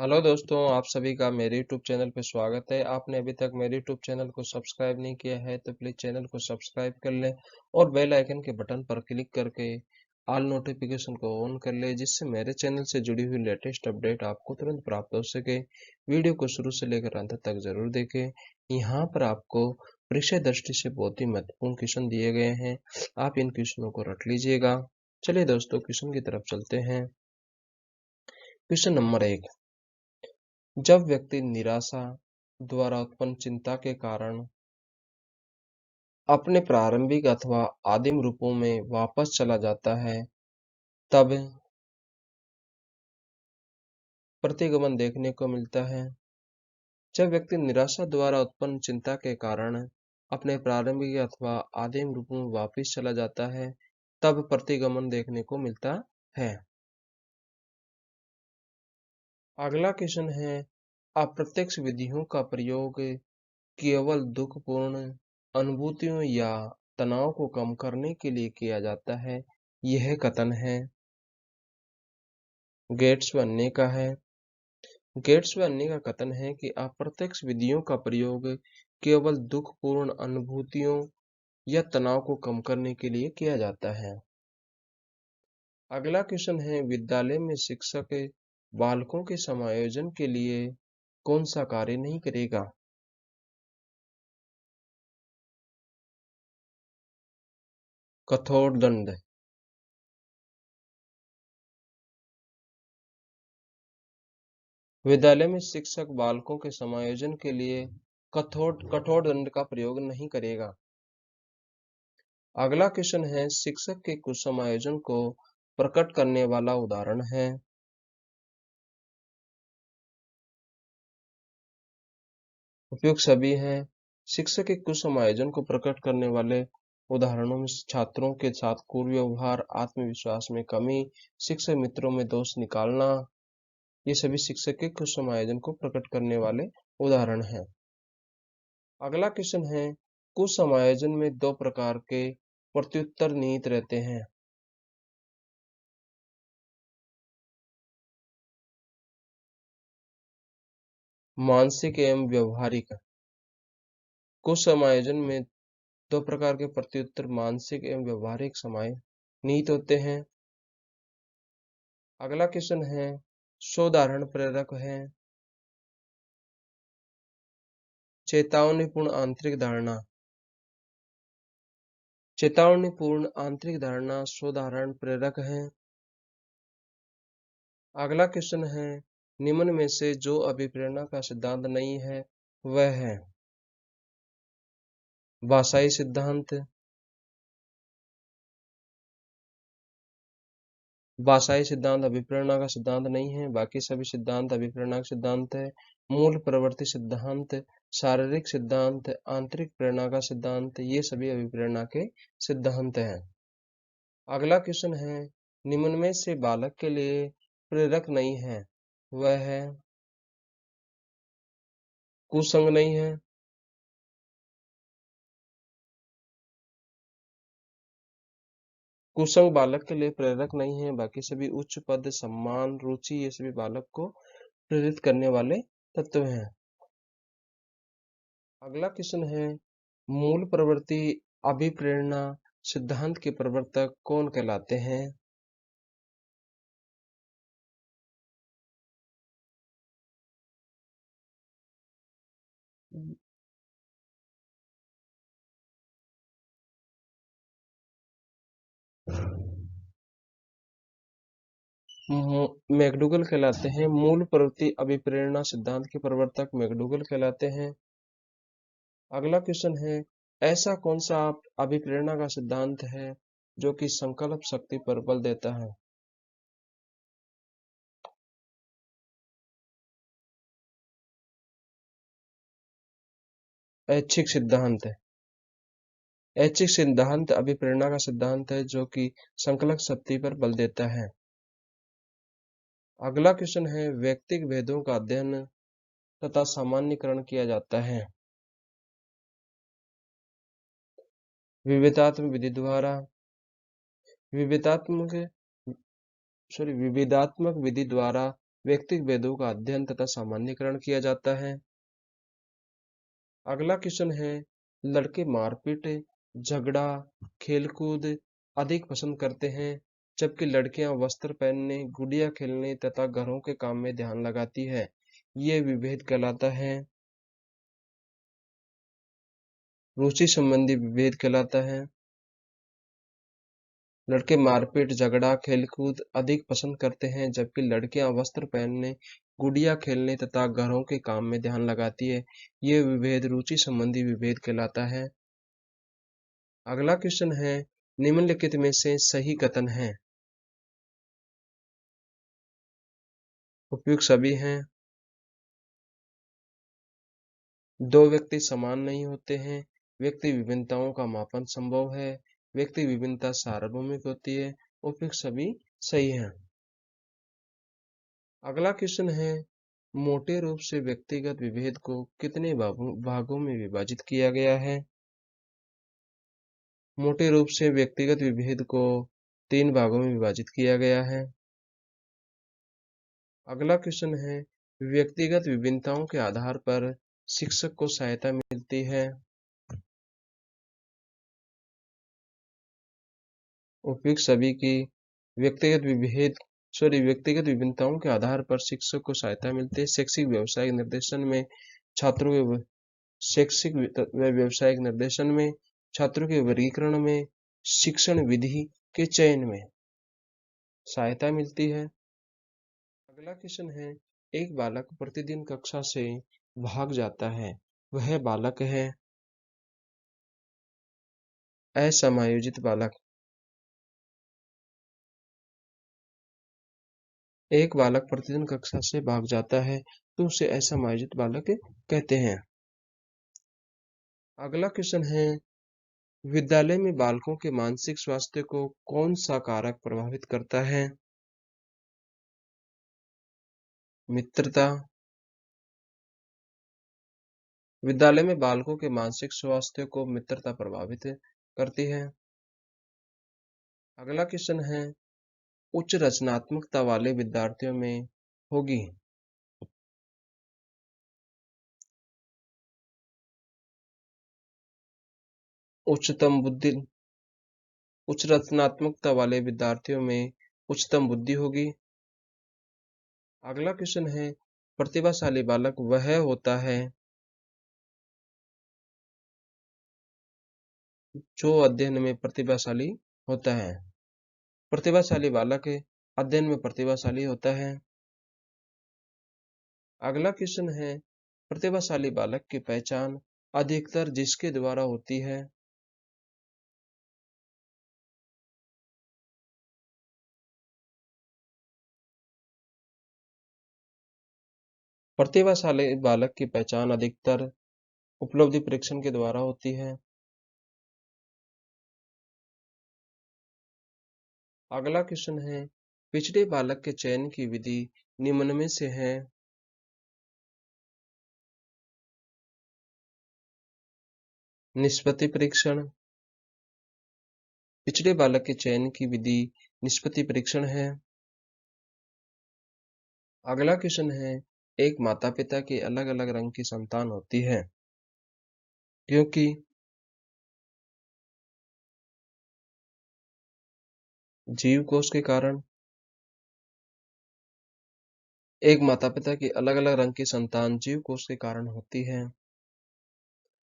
Hello दोस्तों, आप सभी का मेरे यूट्यूब चैनल पे स्वागत है। आपने अभी तक मेरे यूट्यूब चैनल को सब्सक्राइब नहीं किया है तो प्लीज़ चैनल को सब्सक्राइब कर लें और बेल आइकन के बटन पर क्लिक करके ऑल नोटिफिकेशन को ऑन कर लें, जिससे मेरे चैनल से जुड़ी हुई लेटेस्ट अपडेट आपको तुरंत प्राप्त हो सके। वीडियो को शुरू से लेकर अंत तक जरूर देखें। यहाँ पर आपको परीक्षा दृष्टि से बहुत ही महत्वपूर्ण क्वेश्चन दिए गए हैं, आप इन क्वेश्चनों को रट लीजिएगा। चलिए दोस्तों, क्वेश्चन की तरफ चलते हैं। Question number 1। जब व्यक्ति निराशा द्वारा उत्पन्न चिंता के कारण अपने प्रारंभिक अथवा आदिम रूपों में वापस चला जाता है, तब प्रतिगमन देखने को मिलता है। जब व्यक्ति निराशा द्वारा उत्पन्न चिंता के कारण अपने प्रारंभिक अथवा आदिम रूपों में वापस चला जाता है, तब प्रतिगमन देखने को मिलता है। अगला क्वेश्चन है, अप्रत्यक्ष विधियों का प्रयोग केवल दुखपूर्ण अनुभूतियों या तनाव को कम करने के लिए किया जाता है। यह कथन है गेट्स व अन्य का है। गेट्स व अन्य का कथन है कि अप्रत्यक्ष विधियों का प्रयोग केवल दुखपूर्ण अनुभूतियों या तनाव को कम करने के लिए किया जाता है। अगला क्वेश्चन है, विद्यालय में शिक्षक बालकों के समायोजन के लिए कौन सा कार्य नहीं करेगा? कठोर दंड। विद्यालय में शिक्षक बालकों के समायोजन के लिए कठोर कठोर दंड का प्रयोग नहीं करेगा। अगला क्वेश्चन है, शिक्षक के कुछ समायोजन को प्रकट करने वाला उदाहरण है। उपयुक्त सभी हैं। शिक्षक के कुछ समायोजन को प्रकट करने वाले उदाहरणों में छात्रों के साथ क्रूर व्यवहार, आत्मविश्वास में कमी, शिक्षक मित्रों में दोष निकालना, ये सभी शिक्षक के कुछ समायोजन को प्रकट करने वाले उदाहरण हैं। अगला क्वेश्चन है, कुछ समायोजन में दो प्रकार के प्रत्युत्तर निहित रहते हैं। मानसिक एवं व्यवहारिक। कुछ समायोजन में दो प्रकार के प्रत्युत्तर मानसिक एवं व्यवहारिक समाय निहित होते हैं। अगला क्वेश्चन है, सोदाहरण प्रेरक है। चेतावनीपूर्ण आंतरिक धारणा। चेतावनीपूर्ण आंतरिक धारणा सोदाहरण प्रेरक है। अगला क्वेश्चन है, निम्न में से जो अभिप्रेरणा का सिद्धांत नहीं है वह है? भाषाई सिद्धांत। भाषाई सिद्धांत अभिप्रेरणा का सिद्धांत नहीं है, बाकी सभी सिद्धांत अभिप्रेरणा का सिद्धांत है। मूल प्रवृत्ति सिद्धांत, शारीरिक सिद्धांत, आंतरिक प्रेरणा का सिद्धांत, ये सभी अभिप्रेरणा के सिद्धांत हैं। अगला क्वेश्चन है, निम्न में से बालक के लिए प्रेरक नहीं है वह है? कुसंग नहीं है। कुसंग बालक के लिए प्रेरक नहीं है, बाकी सभी उच्च पद, सम्मान, रुचि, ये सभी बालक को प्रेरित करने वाले तत्व हैं। अगला क्वेश्चन है, मूल प्रवृत्ति अभिप्रेरणा सिद्धांत के प्रवर्तक कौन कहलाते हैं? मैकडूगल कहलाते हैं। मूल प्रवृत्ति अभिप्रेरणा सिद्धांत के प्रवर्तक मैकडूगल कहलाते हैं। अगला क्वेश्चन है, ऐसा कौन सा अभिप्रेरणा का सिद्धांत है जो कि संकल्प शक्ति पर बल देता है? ऐच्छिक सिद्धांत है। ऐच्छिक सिद्धांत अभिप्रेरणा का सिद्धांत है जो कि संकलक शक्ति पर बल देता है। अगला क्वेश्चन है, व्यक्तिक भेदों का अध्ययन तथा सामान्यकरण किया जाता है विविधात्मक विधि द्वारा। विविधात्मक विधि द्वारा व्यक्तिगत भेदों का अध्ययन तथा सामान्यकरण किया जाता है। अगला क्वेश्चन है, लड़के मारपीट, झगड़ा, खेलकूद अधिक पसंद करते हैं, जबकि लड़कियां वस्त्र पहनने, गुड़िया खेलने तथा घरों के काम में ध्यान लगाती है। ये विभेद कहलाता है। रुचि संबंधी विभेद कहलाता है। लड़के मारपीट, झगड़ा, खेलकूद अधिक पसंद करते हैं, जबकि लड़कियां वस्त्र पहनने, गुड़िया खेलने तथा घरों के काम में ध्यान लगाती है। ये विभेद रुचि संबंधी विभेद कहलाता है। अगला क्वेश्चन है, निम्नलिखित में से सही कथन है। उपयुक्त सभी हैं। दो व्यक्ति समान नहीं होते हैं। व्यक्ति विभिन्नताओं का मापन संभव है। व्यक्ति विभिन्नता सार्वभौमिक होती है। उपयुक्त सभी सही हैं। अगला क्वेश्चन है, मोटे रूप से व्यक्तिगत विभेद को कितने भागों में विभाजित किया गया है? मोटे रूप से व्यक्तिगत विभेद को 3 भागों में विभाजित किया गया है। अगला क्वेश्चन है, व्यक्तिगत विभिन्नताओं के आधार पर शिक्षक को सहायता मिलती है। उपयुक्त सभी की। व्यक्तिगत विभिन्नताओं के आधार पर शिक्षक को सहायता मिलती है। शैक्षिक व्यावसायिक निर्देशन में छात्रों के शैक्षिक व व्यावसायिक निर्देशन में, छात्रों के वर्गीकरण में, शिक्षण विधि के चयन में सहायता मिलती है। अगला क्वेश्चन है, एक बालक प्रतिदिन कक्षा से भाग जाता है, वह बालक है? असमायोजित बालक। एक बालक प्रतिदिन कक्षा से भाग जाता है तो उसे असमायोजित बालक कहते हैं। अगला क्वेश्चन है, विद्यालय में बालकों के मानसिक स्वास्थ्य को कौन सा कारक प्रभावित करता है? मित्रता। विद्यालय में बालकों के मानसिक स्वास्थ्य को मित्रता प्रभावित करती है। अगला क्वेश्चन है, उच्च रचनात्मकता वाले विद्यार्थियों में होगी। उच्चतम बुद्धि उच्च रचनात्मकता वाले विद्यार्थियों में उच्चतम बुद्धि होगी। अगला क्वेश्चन है, प्रतिभाशाली बालक वह होता है जो अध्ययन में प्रतिभाशाली होता है। प्रतिभाशाली बालक अध्ययन में प्रतिभाशाली होता है। अगला क्वेश्चन है, प्रतिभाशाली बालक की पहचान अधिकतर जिसके द्वारा होती है? प्रतिभाशाली बालक की पहचान अधिकतर उपलब्धि परीक्षण के द्वारा होती है। अगला क्वेश्चन है, पिछड़े बालक के चयन की विधि निम्न में से है? निष्पत्ति परीक्षण। पिछड़े बालक के चयन की विधि निष्पत्ति परीक्षण है। अगला क्वेश्चन है, एक माता पिता की अलग अलग रंग की संतान होती है क्योंकि जीव कोश के कारण। एक माता पिता की अलग अलग रंग की संतान जीव कोश के कारण होती है।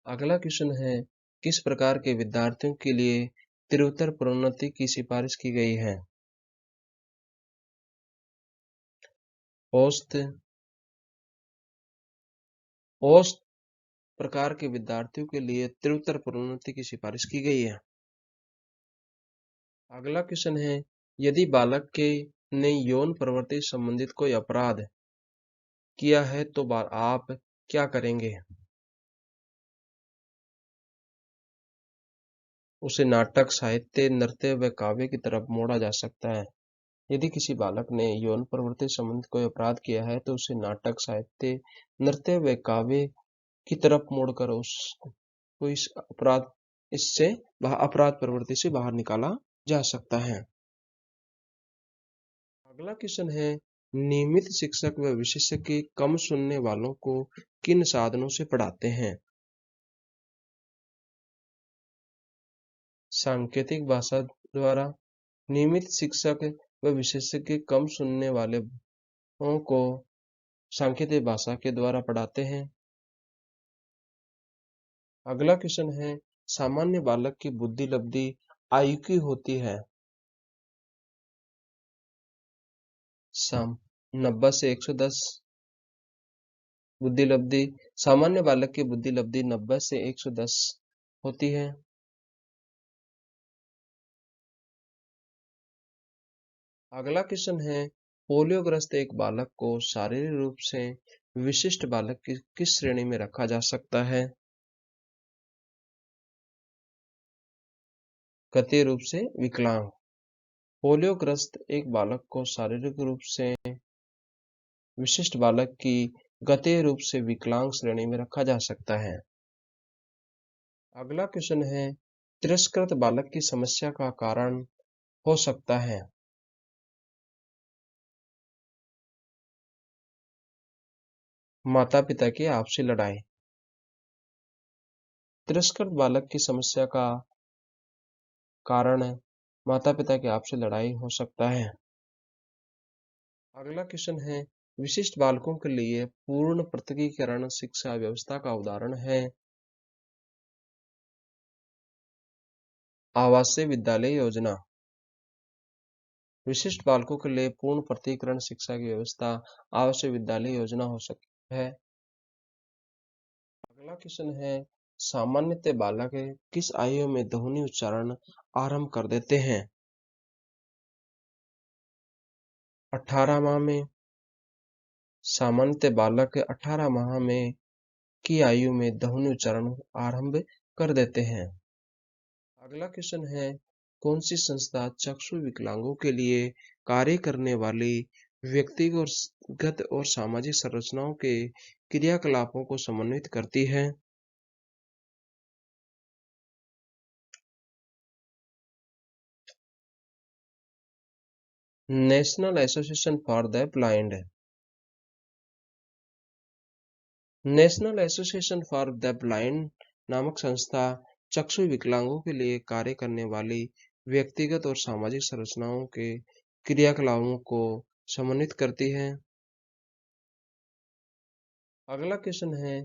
अगला क्वेश्चन है, किस प्रकार के विद्यार्थियों के लिए तीव्रतर प्रोन्नति की सिफारिश की गई है? औसत औसत प्रकार के विद्यार्थियों के लिए तीव्रतर प्रोन्नति की सिफारिश की गई है। अगला क्वेश्चन है, यदि बालक के ने यौन प्रवृत्ति संबंधित कोई अपराध किया है तो आप क्या करेंगे? उसे नाटक, साहित्य, नृत्य व काव्य की तरफ मोड़ा जा सकता है। यदि किसी बालक ने यौन प्रवृत्ति संबंधित कोई अपराध किया है तो उसे नाटक, साहित्य, नृत्य व काव्य की तरफ मोड़कर उसको इससे अपराध प्रवृत्ति से बाहर निकाला जा सकता है। अगला क्वेश्चन है, नियमित शिक्षक व विशेषज्ञ कम सुनने वालों को किन साधनों से पढ़ाते हैं? सांकेतिक भाषा द्वारा। नियमित शिक्षक व विशेषज्ञ कम सुनने वाले को सांकेतिक भाषा के द्वारा पढ़ाते हैं। अगला क्वेश्चन है, सामान्य बालक की बुद्धि लब्धि आयु की होती है? 90 से 110। बुद्धि लब्धि सामान्य बालक की बुद्धि लब्धि 90 से 110 होती है। अगला क्वेश्चन है, पोलियोग्रस्त एक बालक को शारीरिक रूप से विशिष्ट बालक की किस श्रेणी में रखा जा सकता है? गति रूप से विकलांग। पोलियोग्रस्त एक बालक को शारीरिक रूप से विशिष्ट बालक की गति रूप से विकलांग श्रेणी में रखा जा सकता है। अगला क्वेश्चन है, तिरस्कृत बालक की समस्या का कारण हो सकता है? माता पिता की आपसी लड़ाई। तिरस्कृत बालक की समस्या का कारण माता पिता की आपसी लड़ाई हो सकता है। अगला क्वेश्चन है, विशिष्ट बालकों के लिए पूर्ण पृथकीकरण शिक्षा व्यवस्था का उदाहरण है? आवासीय विद्यालय योजना। विशिष्ट बालकों के लिए पूर्ण पृथकीकरण शिक्षा की व्यवस्था आवासीय विद्यालय योजना हो सकती है। अगला क्वेश्चन है, सामान्यतः बालक किस आयु में ध्वनि उच्चारण आरंभ कर देते हैं? 18 माह में। सामान्यतः बालक 18 माह में की आयु में ध्वनि उच्चारण आरंभ कर देते हैं। अगला क्वेश्चन है, कौन सी संस्था चक्षु विकलांगों के लिए कार्य करने वाली व्यक्तिगत और सामाजिक संरचनाओं के क्रियाकलापों को समन्वित करती है? National association for the blind. National association for the blind नामक संस्था चक्षु विकलांगों के लिए कार्य करने वाली व्यक्तिगत और सामाजिक संरचनाओं के क्रियाकलापों को समन्वित करती है। अगला क्वेश्चन है,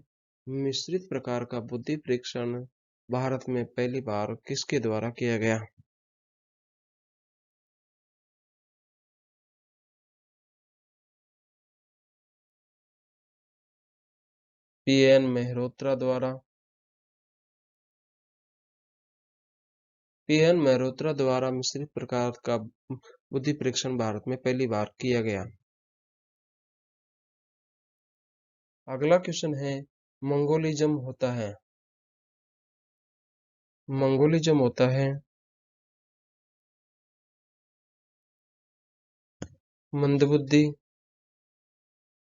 मिश्रित प्रकार का बुद्धि परीक्षण भारत में पहली बार किसके द्वारा किया गया? पीएन मेहरोत्रा द्वारा। पीएन मेहरोत्रा द्वारा मिश्रित प्रकार का बुद्धि परीक्षण भारत में पहली बार किया गया। अगला क्वेश्चन है, मंगोलिज्म होता है? मंगोलिज्म होता है मंदबुद्धि।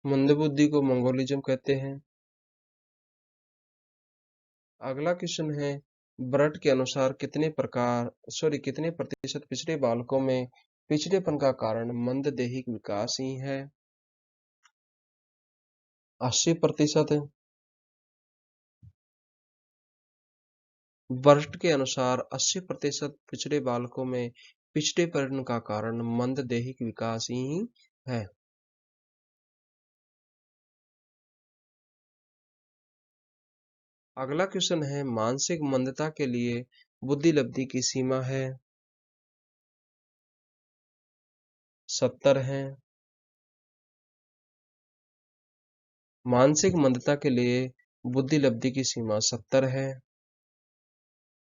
मंदबुद्धि को मंगोलिज्म कहते हैं। अगला क्वेश्चन है, ब्रट के अनुसार कितने प्रतिशत पिछड़े बालकों में पिछड़ेपन का कारण मंददेहिक विकास ही है? 80%। ब्रट के अनुसार 80% पिछड़े बालकों में पिछड़ेपन का कारण मंददेहिक विकास ही है। अगला क्वेश्चन है, मानसिक मंदता के लिए बुद्धि लब्धि की सीमा है? 70 है। मानसिक मंदता के लिए बुद्धि लब्धि की सीमा 70 है।